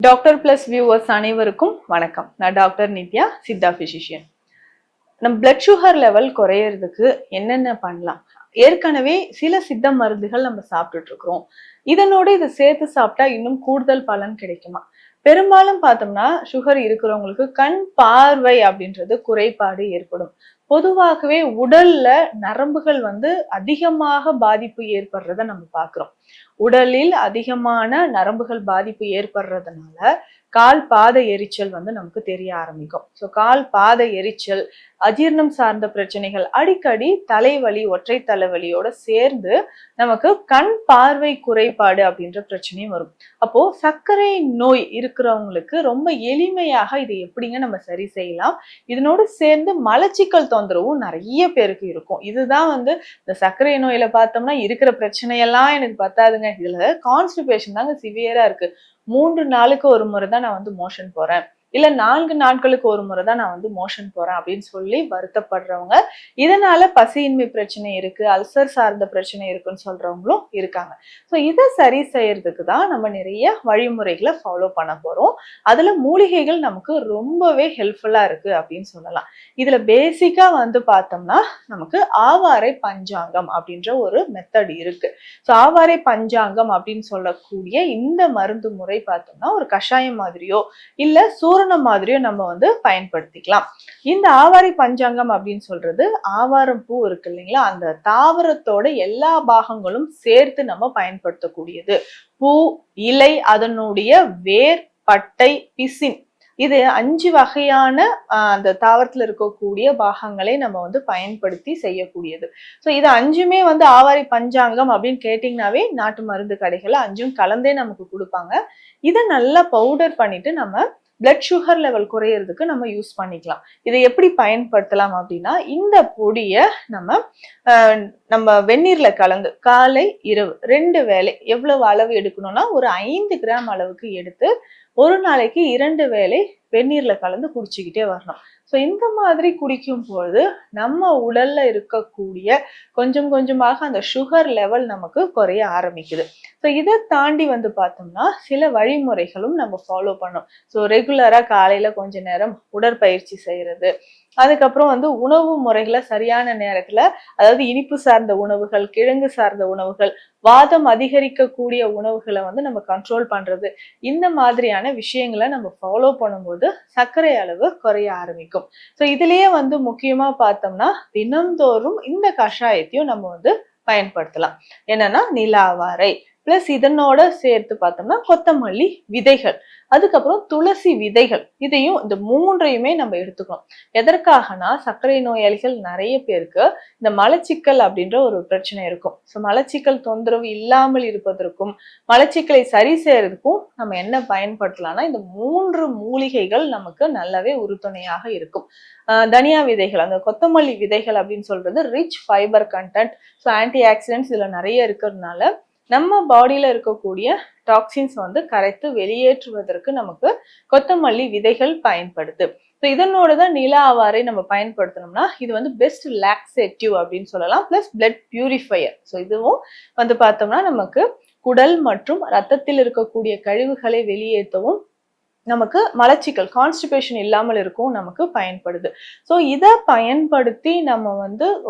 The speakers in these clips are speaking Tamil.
டாக்டர் பிளஸ் வியூவர்ஸ் அனைவருக்கும் வணக்கம். நான் டாக்டர் நித்யா, சித்தா பிசிஷியன். நம்ம பிளட் சுகர் லெவல் குறையறதுக்கு என்னென்ன பண்ணலாம்? ஏற்கனவே சில சித்த மருந்துகள் நம்ம சாப்பிட்டுட்டு இருக்கிறோம். இதனோட இதை சேர்த்து சாப்பிட்டா இன்னும் கூடுதல் பலன் கிடைக்குமா? பெரும்பாலும் பார்த்தோம்னா சுகர் இருக்கிறவங்களுக்கு கண் பார்வை அப்படின்றது குறைபாடு ஏற்படும். பொதுவாகவே உடல்ல நரம்புகள் அதிகமாக பாதிப்பு ஏற்படுறத நம்ம பார்க்கிறோம். உடலில் அதிகமான நரம்புகள் பாதிப்பு ஏற்படுறதுனால கால் பாத எரிச்சல் நமக்கு தெரிய ஆரம்பிக்கும். ஸோ கால் பாத எரிச்சல், அஜீர்ணம் சார்ந்த பிரச்சனைகள், அடிக்கடி தலைவலி, ஒற்றை தலைவலியோட சேர்ந்து நமக்கு கண் பார்வை குறைபாடு அப்படின்ற பிரச்சனையும் வரும். அப்போ சர்க்கரை நோய் இருக்கிறவங்களுக்கு ரொம்ப எளிமையாக இதை எப்படிங்க நம்ம சரி செய்யலாம்? இதனோடு சேர்ந்து மலச்சிக்கல் தொந்தரவும் நிறைய பேருக்கு இருக்கும். இதுதான் இந்த சர்க்கரை நோயில பார்த்தோம்னா இருக்கிற பிரச்சனையெல்லாம் எனக்கு பத்தாதுங்க, இதுல கான்ஸ்டிபேஷன் தாங்க சிவியரா இருக்கு. 3 நாளுக்கு ஒரு முறை தான் நான் மோஷன் போறேன், இல்ல 4 நாட்களுக்கு ஒரு முறை தான் நான் மோஷன் போறேன் அப்படின்னு சொல்லி வருத்தப்படுறவங்க, இதனால பசியின்மை பிரச்சனை இருக்கு, அல்சர் சார்ந்த பிரச்சனை இருக்குன்னு சொல்றவங்களும் இருக்காங்க. ஸோ இதை சரி செய்யறதுக்கு தான் நம்ம நிறைய வழிமுறைகளை ஃபாலோ பண்ண போறோம். அதுல மூலிகைகள் நமக்கு ரொம்பவே ஹெல்ப்ஃபுல்லா இருக்கு அப்படின்னு சொல்லலாம். இதுல பேசிக்கா பார்த்தோம்னா நமக்கு ஆவாரை பஞ்சாங்கம் அப்படின்ற ஒரு மெத்தட் இருக்கு. ஸோ ஆவாரை பஞ்சாங்கம் அப்படின்னு சொல்லக்கூடிய இந்த மருந்து முறை பார்த்தோம்னா ஒரு கஷாயம் மாதிரியோ இல்ல சூரணம் மாதிரியோ நம்ம பயன்படுத்திக்கலாம். இந்த ஆவாரை பஞ்சாங்கம் அப்படின்னு சொல்றது ஆவாரம் பூ இருக்கு இல்லைங்களா, அந்த தாவரத்தோட எல்லா பாகங்களும் சேர்த்து நம்ம பயன்படுத்தக்கூடியது. பூ, இலை, அதனுடைய வேர், பட்டை, பிசின், இது 5 வகையான அந்த தாவரத்துல இருக்கக்கூடிய பாகங்களை நம்ம பயன்படுத்தி செய்யக்கூடியது. ஸோ இது 5மே ஆவாரை பஞ்சாங்கம் அப்படின்னு கேட்டீங்கன்னாவே நாட்டு மருந்து கடைகள்ல 5ம் கலந்தே நமக்கு கொடுப்பாங்க. இதை நல்லா பவுடர் பண்ணிட்டு நம்ம பிளட் சுகர் லெவல் குறையறதுக்கு நம்ம யூஸ் பண்ணிக்கலாம். இதை எப்படி பயன்படுத்தலாம் அப்படின்னா, இந்த பொடியை நம்ம வெந்நீர்ல கலந்து காலை இரவு 2 வேளை எவ்வளவு அளவு எடுக்கணும்னா ஒரு 5 கிராம் அளவுக்கு எடுத்து ஒரு நாளைக்கு 2 வேளை வெந்நீர்ல கலந்து குடிச்சுக்கிட்டே வரணும். ஸோ இந்த மாதிரி குடிக்கும் பொழுது நம்ம உடல்ல இருக்கக்கூடிய கொஞ்சம் கொஞ்சமாக அந்த சுகர் லெவல் நமக்கு குறைய ஆரம்பிக்குது. ஸோ இதை தாண்டி பார்த்தோம்னா சில வழிமுறைகளும் நம்ம ஃபாலோ பண்ணோம். ஸோ ரெகுலரா காலையில கொஞ்ச நேரம் உடற்பயிற்சி செய்யறது, அதுக்கப்புறம் உணவு முறைகளை சரியான நேரத்துல, அதாவது இனிப்பு சார்ந்த உணவுகள், கிழங்கு சார்ந்த உணவுகள், வாதம் அதிகரிக்கக்கூடிய உணவுகளை நம்ம கண்ட்ரோல் பண்றது, இந்த மாதிரியான விஷயங்களை நம்ம ஃபாலோ பண்ணும்போது சர்க்கரை அளவு குறைய ஆரம்பிக்கும். ஸோ இதுலயே முக்கியமா பார்த்தோம்னா தினந்தோறும் இந்த கஷாயத்தையும் நம்ம பயன்படுத்தலாம். என்னன்னா நிலாவாரை பிளஸ் இதனோட சேர்த்து பார்த்தோம்னா கொத்தமல்லி விதைகள், அதுக்கப்புறம் துளசி விதைகள், இதையும் இந்த 3ஐயுமே நம்ம எடுத்துக்கணும். எதற்காகனா சர்க்கரை நோயாளிகள் நிறைய பேருக்கு இந்த மலச்சிக்கல் அப்படின்ற ஒரு பிரச்சனை இருக்கும். ஸோ மலச்சிக்கல் தொந்தரவு இல்லாமல் இருப்பதற்கும் மலச்சிக்கலை சரி செய்யறதுக்கும் நம்ம என்ன பயன்படுத்தலாம்னா இந்த 3 மூலிகைகள் நமக்கு நல்லாவே உறுதுணையாக இருக்கும். தனியா விதைகள், அந்த கொத்தமல்லி விதைகள் அப்படின்னு சொல்றது rich fibre content. So anti oxidants இதுல நிறைய இருக்கிறதுனால நம்ம பாடியில இருக்கக்கூடிய டாக்ஸின்ஸ் கரைத்து வெளியேற்றுவதற்கு நமக்கு கொத்தமல்லி விதைகள் பயன்படுது. ஸோ இதனோட தான் நில ஆவாரை நம்ம பயன்படுத்தணும்னா இது பெஸ்ட் லாக்ஸேட்டிவ் அப்படின்னு சொல்லலாம், பிளஸ் பிளட் பியூரிஃபையர். ஸோ இதுவும் பார்த்தோம்னா நமக்கு குடல் மற்றும் ரத்தத்தில் இருக்கக்கூடிய கழிவுகளை வெளியேற்றவும், நமக்கு மலச்சிக்கல் கான்ஸ்டிபேஷன் இல்லாமல் இருக்கும் நமக்கு பயன்படுது. ஸோ இதை பயன்படுத்தி நம்ம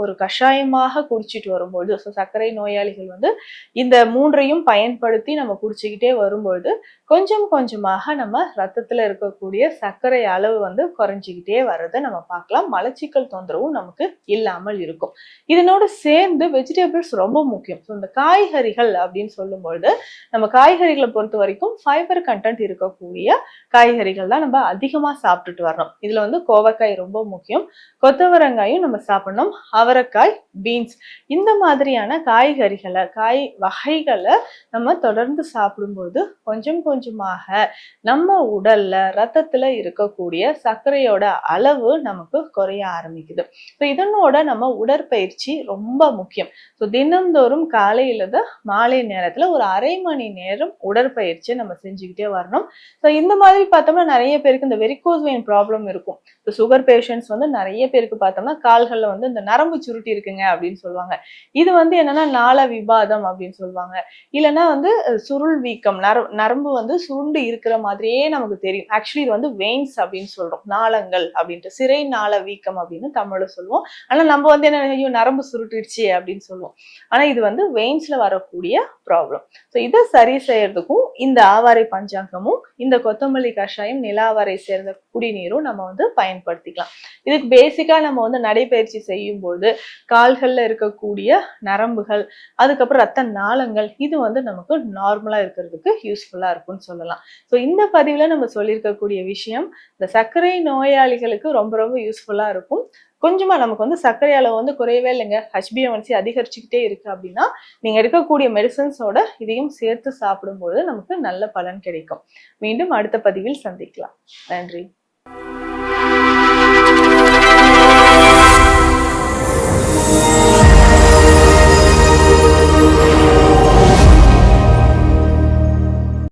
ஒரு கஷாயமாக குடிச்சிட்டு வரும்பொழுது, ஸோ சர்க்கரை நோயாளிகள் இந்த 3ஐயும் பயன்படுத்தி நம்ம குடிச்சுக்கிட்டே வரும்பொழுது கொஞ்சம் கொஞ்சமாக நம்ம ரத்தத்துல இருக்கக்கூடிய சர்க்கரை அளவு குறைஞ்சிக்கிட்டே வர்றதை நம்ம பார்க்கலாம். மலச்சிக்கல் தொந்தரவும் நமக்கு இல்லாமல் இருக்கும். இதனோடு சேர்ந்து வெஜிடபிள்ஸ் ரொம்ப முக்கியம். ஸோ இந்த காய்கறிகள் அப்படின்னு சொல்லும் பொழுது நம்ம காய்கறிகளை பொறுத்த வரைக்கும் ஃபைபர் கண்டென்ட் இருக்கக்கூடிய காய்கறிகள் தான் நம்ம அதிகமா சாப்பிட்டுட்டு வரணும். இதுல கோவக்காய் ரொம்ப முக்கியம், கொத்தவரங்காயும் நம்ம சாப்பிடணும், அவரைக்காய், பீன்ஸ், இந்த மாதிரியான காய்கறிகளை, காய் வகைகளை நம்ம தொடர்ந்து சாப்பிடும்போது கொஞ்சம் கொஞ்சமாக நம்ம உடல்ல ரத்தத்துல இருக்கக்கூடிய சர்க்கரையோட அளவு நமக்கு குறைய ஆரம்பிக்குது. ஸோ இதனோட நம்ம உடற்பயிற்சி ரொம்ப முக்கியம். ஸோ தினந்தோறும் காலையில மாலை நேரத்துல ஒரு 1/2 மணி நேரம் உடற்பயிற்சியை நம்ம செஞ்சுக்கிட்டே வரணும். ஸோ இந்த மாதிரி மாதிரி பார்த்தோம்னா நிறைய பேருக்கு இந்த வெரிகோஸ் வெயின் ப்ராப்ளம் இருக்கும். இப்போ சுகர் பேஷண்ட்ஸ் வந்து நிறைய பேருக்கு பார்த்தோம்னா கால்கள்ல வந்து இந்த நரம்பு சுருட்டி இருக்குங்க அப்படின்னு சொல்லுவாங்க. இது வந்து என்னன்னா நாள விவாதம் அப்படின்னு சொல்லுவாங்க. இல்லைன்னா வந்து சுருள் வீக்கம், நரம்பு வந்து சுருண்டு இருக்கிற மாதிரியே நமக்கு தெரியும். ஆக்சுவலி இது வந்து வெயின்ஸ் அப்படின்னு சொல்றோம், நாளங்கள் அப்படின்ட்டு, சிறை நாள வீக்கம் அப்படின்னு தமிழ்ல சொல்லுவோம். ஆனா நம்ம வந்து என்ன, ஐயோ நரம்பு சுருட்டிடுச்சு அப்படின்னு சொல்லுவோம். ஆனா இது வந்து வெயின்ஸ்ல வரக்கூடிய ப்ராப்ளம். ஸோ இதை சரி செய்யறதுக்கும் இந்த ஆவாரை பஞ்சாங்கமும் இந்த கொத்தமல்லி கஷாயம் நிலாவாரை சேர்ந்த குடிநீரும் நம்ம வந்து பயன்படுத்திக்கலாம். இதுக்கு பேசிக்கா நம்ம வந்து நடைபயிற்சி செய்யும் போது கால்கள்ல இருக்கக்கூடிய நரம்புகள், அதுக்கப்புறம் ரத்த நாளங்கள், இது வந்து நமக்கு நார்மலா இருக்கிறதுக்கு யூஸ்ஃபுல்லா இருக்கும்னு சொல்லலாம். ஸோ இந்த பதிவுல நம்ம சொல்லியிருக்கக்கூடிய விஷயம் இந்த சர்க்கரை நோயாளிகளுக்கு ரொம்ப ரொம்ப யூஸ்ஃபுல்லா இருக்கும். கொஞ்சமா நமக்கு வந்து சர்க்கரை அளவு வந்து குறையவே இல்லைங்க, HbA1c அதிகரிச்சுக்கிட்டே இருக்கு அப்படின்னா நீங்க எடுக்கக்கூடிய மெடிசன்ஸோட இதையும் சேர்த்து சாப்பிடும்போது நமக்கு நல்ல பலன் கிடைக்கும். மீண்டும் அடுத்த பதிவில் சந்திக்கலாம். நன்றி.